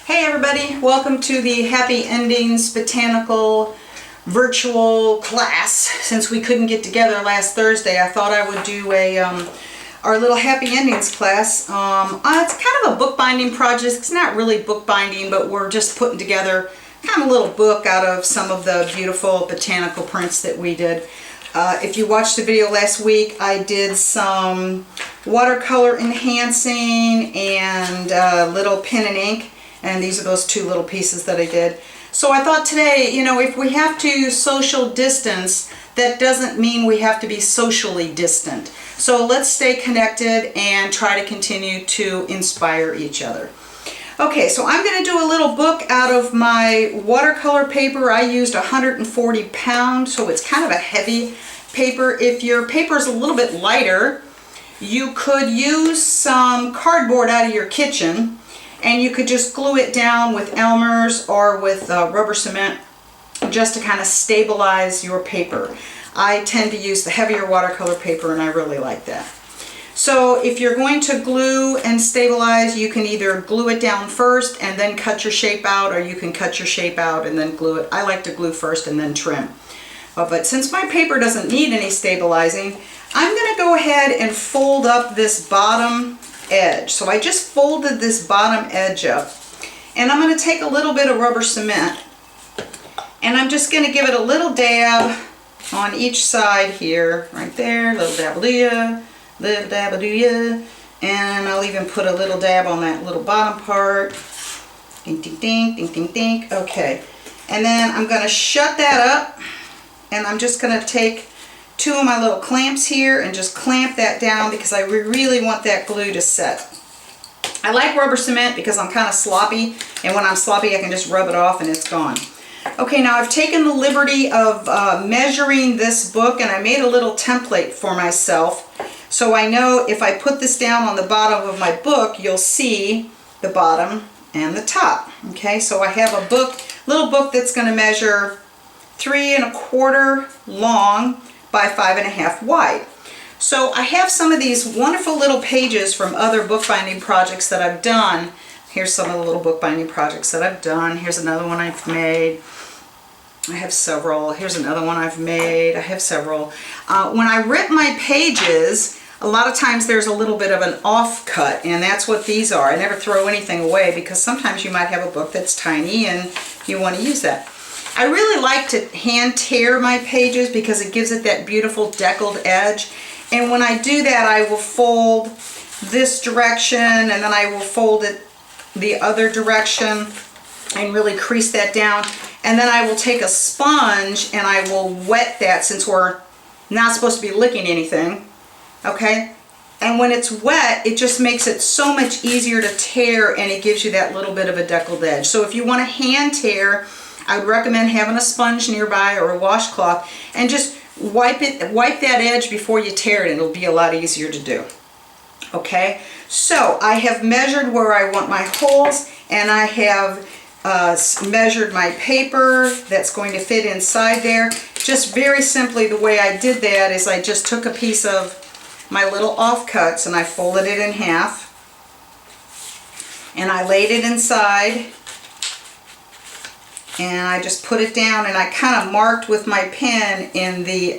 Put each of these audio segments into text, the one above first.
Hey everybody, welcome to the Happy Endings Botanical virtual class. Since we couldn't get together last Thursday, I thought I would do our little Happy Endings class. It's kind of a bookbinding project. It's not really bookbinding, but we're just putting together kind of a little book out of some of the beautiful botanical prints that we did. If you watched the video last week, I did some watercolor enhancing and little pen and ink. And these are those two little pieces that I did. So I thought today, you know, if we have to social distance, that doesn't mean we have to be socially distant. So let's stay connected and try to continue to inspire each other. Okay, so I'm going to do a little book out of my watercolor paper. I used 140 pounds, so it's kind of a heavy paper. If your paper is a little bit lighter, you could use some cardboard out of your kitchen. And you could just glue it down with Elmer's or with rubber cement just to kind of stabilize your paper. I tend to use the heavier watercolor paper and I really like that. So if you're going to glue and stabilize, you can either glue it down first and then cut your shape out, or you can cut your shape out and then glue it. I like to glue first and then trim. But since my paper doesn't need any stabilizing, I'm going to go ahead and fold up this bottom edge. So I just folded this bottom edge up, and I'm going to take a little bit of rubber cement and I'm just going to give it a little dab on each side here, right there, little dab-a-doo-ya, little dab-a-doo-ya, and I'll even put a little dab on that little bottom part. Ding, ding, ding, ding, ding, ding. Okay, and then I'm going to shut that up, and I'm just going to take two of my little clamps here and just clamp that down because I really want that glue to set. I like rubber cement because I'm kind of sloppy, and when I'm sloppy I can just rub it off and it's gone. Okay, now I've taken the liberty of measuring this book, and I made a little template for myself so I know if I put this down on the bottom of my book, you'll see the bottom and the top. Okay, so I have a book, little book that's going to measure 3 1/4 long by 5 1/2 wide. So I have some of these wonderful little pages from other bookbinding projects that I've done. Here's some of the little bookbinding projects that I've done. Here's another one I've made. I have several. Here's another one I've made. I have several. When I rip my pages, a lot of times there's a little bit of an offcut, and that's what these are. I never throw anything away because sometimes you might have a book that's tiny and you want to use that. I really like to hand tear my pages because it gives it that beautiful deckled edge. And when I do that, I will fold this direction and then I will fold it the other direction and really crease that down. And then I will take a sponge and I will wet that, since we're not supposed to be licking anything. Okay? And when it's wet, it just makes it so much easier to tear, and it gives you that little bit of a deckled edge. So if you want to hand tear, I would recommend having a sponge nearby or a washcloth and just wipe that edge before you tear it. It'll be a lot easier to do. Okay, so I have measured where I want my holes, and I have measured my paper that's going to fit inside there. Just very simply, the way I did that is I just took a piece of my little offcuts and I folded it in half, and I laid it inside. And I just put it down, and I kind of marked with my pen in the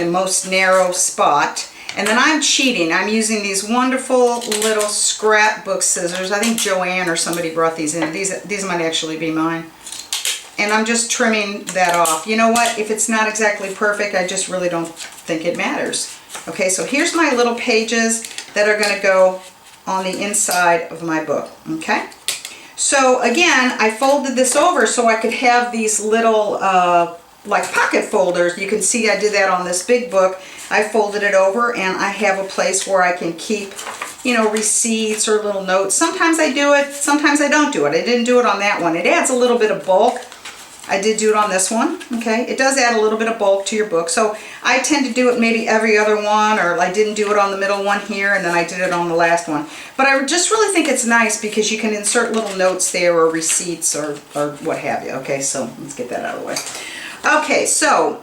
most narrow spot. And then I'm cheating. I'm using these wonderful little scrapbook scissors. I think Joanne or somebody brought these in. These might actually be mine. And I'm just trimming that off. You know what? If it's not exactly perfect, I just really don't think it matters. Okay, so here's my little pages that are going to go on the inside of my book. Okay. So again, I folded this over so I could have these little like pocket folders. You can see I did that on this big book. I folded it over, and I have a place where I can keep, you know, receipts or little notes. Sometimes I do it, sometimes I don't do it. I didn't do it on that one. It adds a little bit of bulk. I did do it on this one. Okay, it does add a little bit of bulk to your book. So I tend to do it maybe every other one, or I didn't do it on the middle one here, and then I did it on the last one. But I just really think it's nice because you can insert little notes there, or receipts, or what have you. Okay, so let's get that out of the way. Okay, so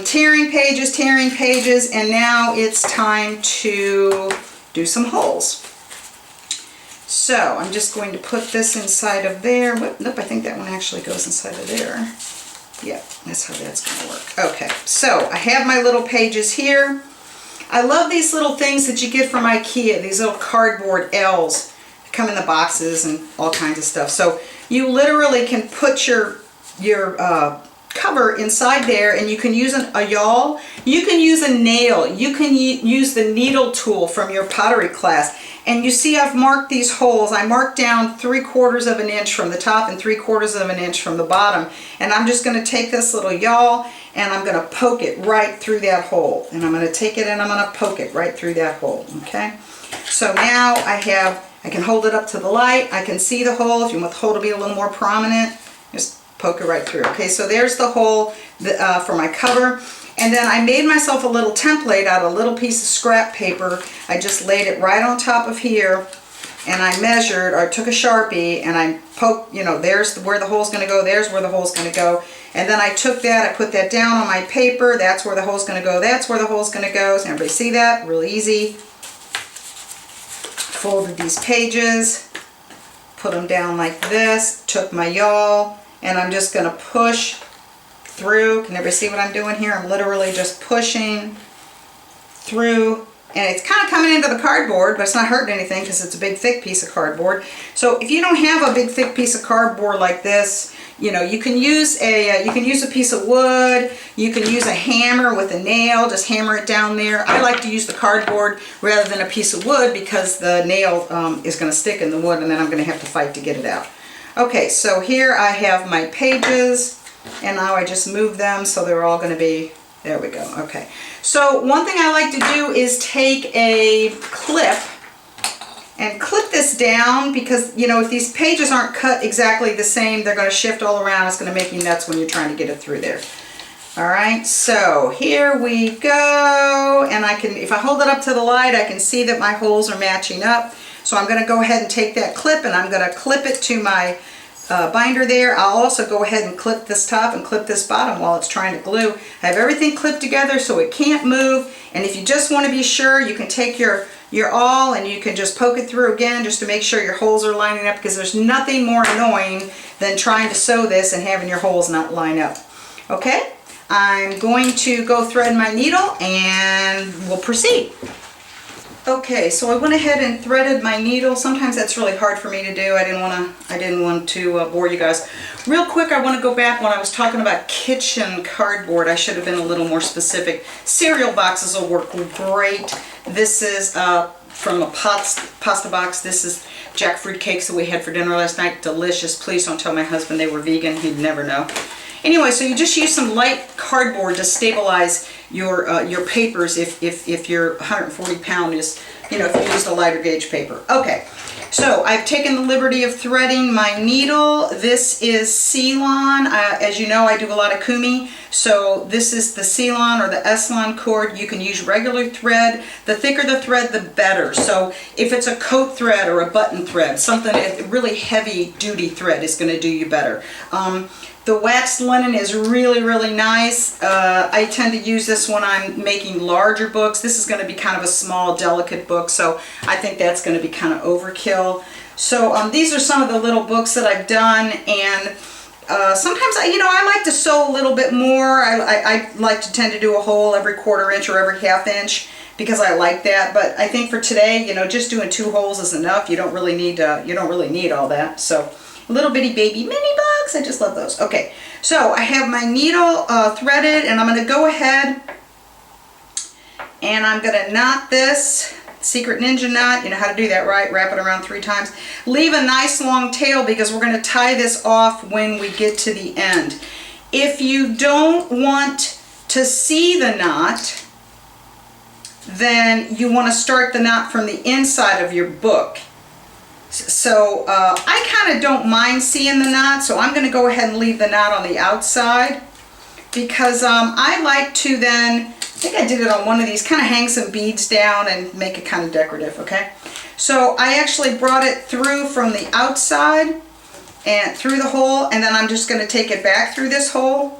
tearing pages, and now it's time to do some holes. So I'm just going to put this inside of there. Nope, I think that one actually goes inside of there. Yeah, that's how that's going to work. Okay, so I have my little pages here. I love these little things that you get from IKEA, these little cardboard L's. They come in the boxes and all kinds of stuff. So you literally can put your cover inside there, and you can use a yawl. You can use a nail. You can use the needle tool from your pottery class. And you see I've marked these holes. I marked down 3/4 of an inch from the top and 3/4 of an inch from the bottom. And I'm just going to take this little yawl and I'm going to poke it right through that hole. And I'm going to take it and I'm going to poke it right through that hole. Okay. So now I can hold it up to the light. I can see the hole. If you want the hole to be a little more prominent, just poke it right through. Okay, so there's the hole for my cover. And then I made myself a little template out of a little piece of scrap paper. I just laid it right on top of here, and I measured, or took a Sharpie, and I poked, you know, there's where the hole's going to go, there's where the hole's going to go. And then I took that, I put that down on my paper, that's where the hole's going to go, that's where the hole's going to go. So everybody see that? Real easy. Folded these pages, put them down like this, took my yawl, and I'm just going to push through. Can everybody see what I'm doing here? I'm literally just pushing through, and it's kind of coming into the cardboard, but it's not hurting anything because it's a big thick piece of cardboard. So if you don't have a big thick piece of cardboard like this, you know, you can use a piece of wood, you can use a hammer with a nail, just hammer it down there. I like to use the cardboard rather than a piece of wood because the nail is going to stick in the wood and then I'm going to have to fight to get it out. Okay, so here I have my pages. And now I just move them so they're all going to be, there we go, okay. So one thing I like to do is take a clip and clip this down because, you know, if these pages aren't cut exactly the same, they're going to shift all around. It's going to make you nuts when you're trying to get it through there. All right, so here we go. And I can, if I hold it up to the light, I can see that my holes are matching up. So I'm going to go ahead and take that clip and I'm going to clip it to my binder there. I'll also go ahead and clip this top and clip this bottom while it's trying to glue. I have everything clipped together so it can't move. And if you just want to be sure, you can take your awl and you can just poke it through again just to make sure your holes are lining up, because there's nothing more annoying than trying to sew this and having your holes not line up. Okay, I'm going to go thread my needle and we'll proceed. Okay, so I went ahead and threaded my needle. Sometimes that's really hard for me to do. I didn't want to bore you guys. Real quick, I want to go back when I was talking about kitchen cardboard. I should have been a little more specific. Cereal boxes will work great. This is from a pasta box. This is jackfruit cakes that we had for dinner last night. Delicious. Please don't tell my husband they were vegan. He'd never know. Anyway, so you just use some light cardboard to stabilize your papers if your 140-pound is, you know, if you use the lighter gauge paper. Okay, so I've taken the liberty of threading my needle. This is Ceylon. As you know, I do a lot of kumi, so this is the Ceylon or the Eslon cord. You can use regular thread. The thicker the thread, the better. So if it's a coat thread or a button thread, something really heavy duty thread is going to do you better. The waxed linen is really, really nice. I tend to use this when I'm making larger books. This is going to be kind of a small, delicate book, so I think that's going to be kind of overkill. So these are some of the little books that I've done, and sometimes, I like to sew a little bit more. I like to tend to do a hole every 1/4 inch or every 1/2 inch because I like that. But I think for today, just doing 2 holes is enough. You don't really need all that. So. Little bitty baby mini bugs. I just love those. Okay, so I have my needle threaded, and I'm going to go ahead and I'm going to knot this secret ninja knot. You know how to do that, right? Wrap it around 3 times. Leave a nice long tail because we're going to tie this off when we get to the end. If you don't want to see the knot, then you want to start the knot from the inside of your book. So I kind of don't mind seeing the knot, so I'm going to go ahead and leave the knot on the outside because I like to then, I think I did it on one of these, kind of hang some beads down and make it kind of decorative, okay? So I actually brought it through from the outside and through the hole, and then I'm just going to take it back through this hole.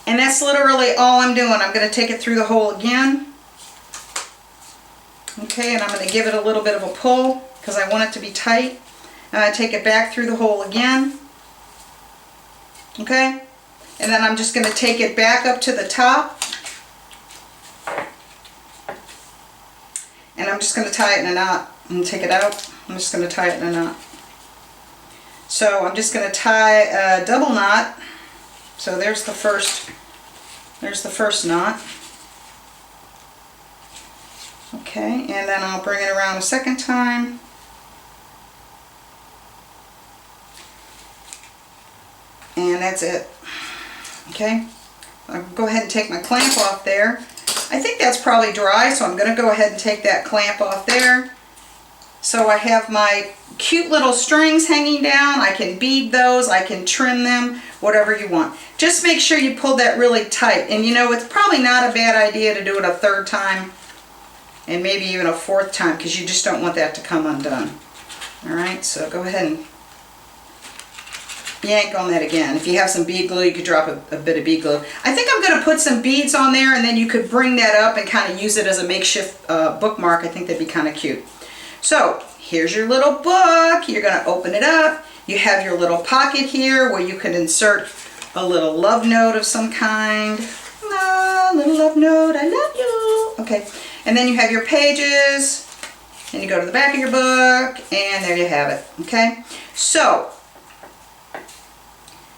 And that's literally all I'm doing. I'm going to take it through the hole again. Okay, and I'm going to give it a little bit of a pull because I want it to be tight. And I take it back through the hole again. Okay, and then I'm just going to take it back up to the top. And I'm just going to tie it in a knot and take it out. I'm just going to tie it in a knot. So I'm just going to tie a double knot. So there's the first knot. Okay, and then I'll bring it around a second time. And that's it. Okay, I'll go ahead and take my clamp off there. I think that's probably dry, so I'm going to go ahead and take that clamp off there. So I have my cute little strings hanging down. I can bead those, I can trim them, whatever you want. Just make sure you pull that really tight. And you know, it's probably not a bad idea to do it a third time and maybe even a fourth time because you just don't want that to come undone. Alright, so go ahead and yank on that again. If you have some bead glue, you could drop a bit of bead glue. I think I'm going to put some beads on there and then you could bring that up and kind of use it as a makeshift bookmark. I think that'd be kind of cute. So here's your little book. You're going to open it up. You have your little pocket here where you can insert a little love note of some kind. Ah, little love note, I love you. Okay, and then you have your pages and you go to the back of your book and there you have it. Okay, so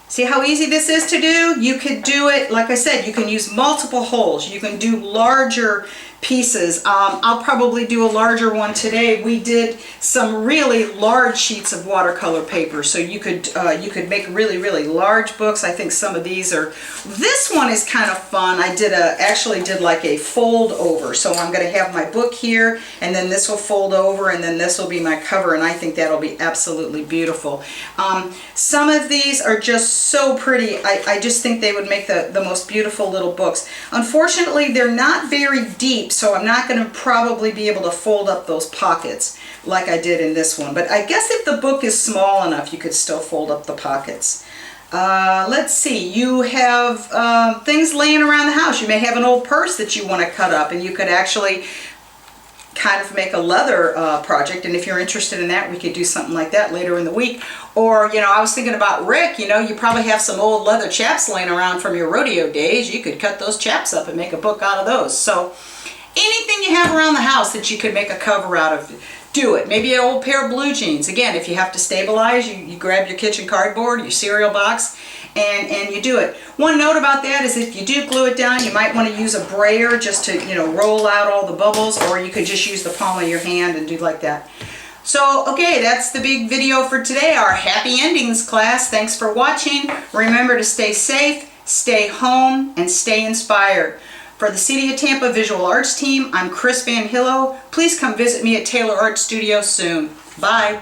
see how easy this is to do? You could do it, like I said, you can use multiple holes. You can do larger pieces. I'll probably do a larger one today. We did some really large sheets of watercolor paper, so you could make really large books. I think some of these are. This one is kind of fun. I actually did like a fold over. So I'm going to have my book here, and then this will fold over, and then this will be my cover, and I think that'll be absolutely beautiful. Some of these are just so pretty. I just think they would make the most beautiful little books. Unfortunately, they're not very deep, so I'm not going to probably be able to fold up those pockets like I did in this one. But I guess if the book is small enough, you could still fold up the pockets. Let's see, you have things laying around the house. You may have an old purse that you want to cut up, and you could actually kind of make a leather project, and if you're interested in that, we could do something like that later in the week. Or, you know, I was thinking about Rick, you know, you probably have some old leather chaps laying around from your rodeo days. You could cut those chaps up and make a book out of those. So anything you have around the house that you could make a cover out of, do it. Maybe an old pair of blue jeans. Again, if you have to stabilize, you grab your kitchen cardboard, your cereal box, and you do it. One note about that is if you do glue it down, you might want to use a brayer just to, you know, roll out all the bubbles, or you could just use the palm of your hand and do like that. So, okay, that's the big video for today, our Happy Endings class. Thanks for watching. Remember to stay safe, stay home, and stay inspired. For the City of Tampa Visual Arts team, I'm Chris Van Hillo. Please come visit me at Taylor Art Studio soon. Bye.